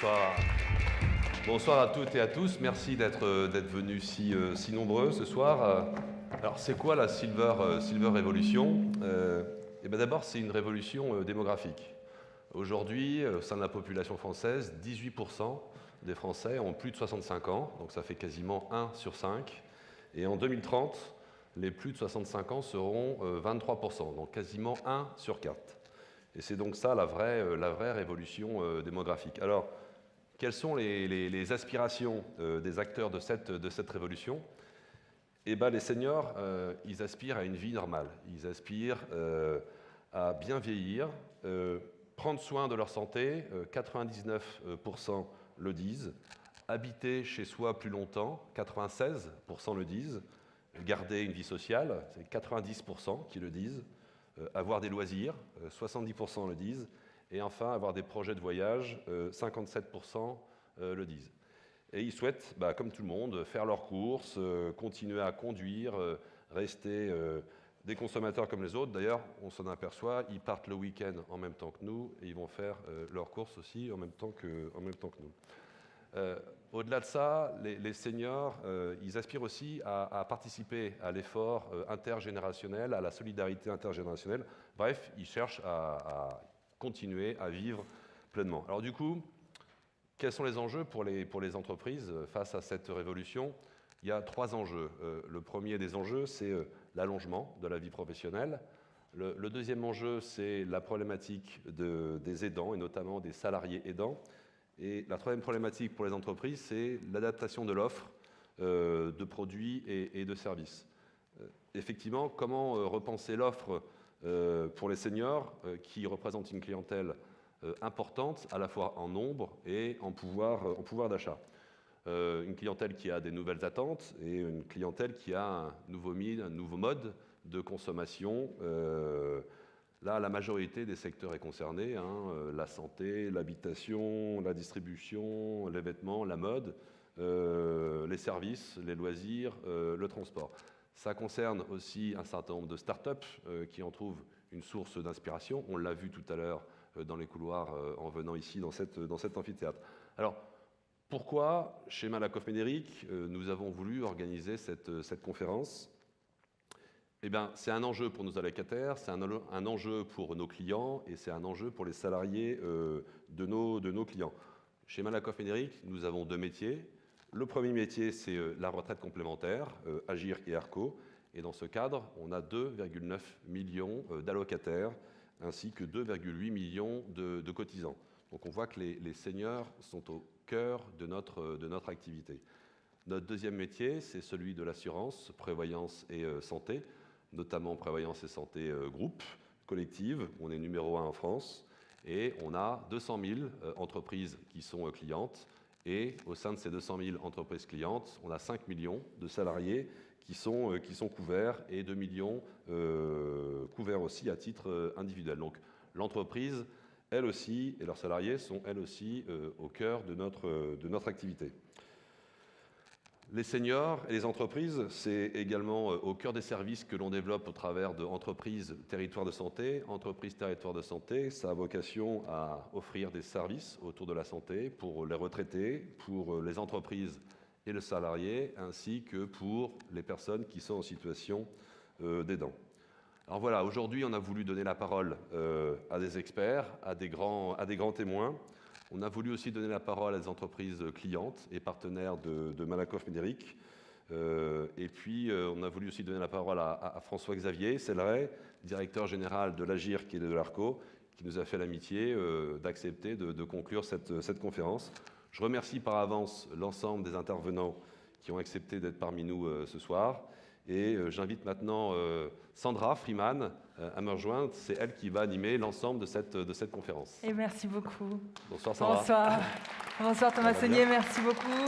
Bonsoir. Bonsoir à toutes et à tous. Merci d'être venus si nombreux ce soir. Alors, c'est quoi la Silver Revolution? D'abord, c'est une révolution démographique. Aujourd'hui, au sein de la population française, 18% des Français ont plus de 65 ans, donc ça fait quasiment 1 sur 5. Et en 2030, les plus de 65 ans seront 23%, donc quasiment 1 sur 4. Et c'est donc ça la vraie révolution démographique. Alors, quelles sont les aspirations des acteurs de cette révolution? Les seniors, ils aspirent à une vie normale. Ils aspirent à bien vieillir, prendre soin de leur santé, 99% le disent, habiter chez soi plus longtemps, 96% le disent, garder une vie sociale, c'est 90% qui le disent, avoir des loisirs, 70% le disent, et enfin avoir des projets de voyage, 57% le disent. Et ils souhaitent, comme tout le monde, faire leurs courses, continuer à conduire, rester des consommateurs comme les autres. D'ailleurs, on s'en aperçoit, ils partent le week-end en même temps que nous et ils vont faire leurs courses aussi en même temps que nous. Au-delà de ça, les seniors, ils aspirent aussi à participer à l'effort intergénérationnel, à la solidarité intergénérationnelle. Bref, ils cherchent à continuer à vivre pleinement. Alors du coup, quels sont les enjeux pour les entreprises face à cette révolution? Il y a 3 enjeux. Le premier des enjeux, c'est l'allongement de la vie professionnelle. Le deuxième enjeu, c'est la problématique des aidants, et notamment des salariés aidants. Et la troisième problématique pour les entreprises, c'est l'adaptation de l'offre de produits et de services. Effectivement, comment repenser l'offre pour les seniors qui représentent une clientèle importante, à la fois en nombre et en pouvoir d'achat. Une clientèle qui a des nouvelles attentes et une clientèle qui a un nouveau mode de consommation. Là, la majorité des secteurs est concernée, la santé, l'habitation, la distribution, les vêtements, la mode, les services, les loisirs, le transport. Ça concerne aussi un certain nombre de start-up qui en trouvent une source d'inspiration. On l'a vu tout à l'heure dans les couloirs en venant ici dans cet amphithéâtre. Alors, pourquoi, chez Malakoff Médéric, nous avons voulu organiser cette conférence? C'est un enjeu pour nos allocataires, c'est un enjeu pour nos clients et c'est un enjeu pour les salariés de nos clients. Chez Malakoff Médéric, nous avons 2 métiers. Le premier métier, c'est la retraite complémentaire, Agir et Arco. Et dans ce cadre, on a 2,9 millions d'allocataires ainsi que 2,8 millions de cotisants. Donc on voit que les seniors sont au cœur de notre activité. Notre deuxième métier, c'est celui de l'assurance, prévoyance et santé, notamment prévoyance et santé groupe, collective. On est numéro 1 en France et on a 200 000 entreprises qui sont clientes. Et au sein de ces 200 000 entreprises clientes, on a 5 millions de salariés qui sont couverts et 2 millions couverts aussi à titre individuel. Donc l'entreprise, elle aussi, et leurs salariés sont elles aussi au cœur de notre activité. Les seniors et les entreprises, c'est également au cœur des services que l'on développe au travers de Entreprises Territoires de Santé. Entreprises Territoires de Santé, ça a vocation à offrir des services autour de la santé pour les retraités, pour les entreprises et les salariés, ainsi que pour les personnes qui sont en situation d'aidant. Alors voilà, aujourd'hui, on a voulu donner la parole à des experts, à des grands témoins. On a voulu aussi donner la parole à des entreprises clientes et partenaires de Malakoff Médéric. Et puis, on a voulu aussi donner la parole à François-Xavier Selleret, directeur général de l'Agir et de l'Arco, qui nous a fait l'amitié d'accepter de conclure cette conférence. Je remercie par avance l'ensemble des intervenants qui ont accepté d'être parmi nous ce soir. Et j'invite maintenant Sandra Freeman à me rejoindre. C'est elle qui va animer l'ensemble de cette conférence. Et merci beaucoup. Bonsoir Sandra. Bonsoir. Bonsoir Thomas Saunier, merci beaucoup.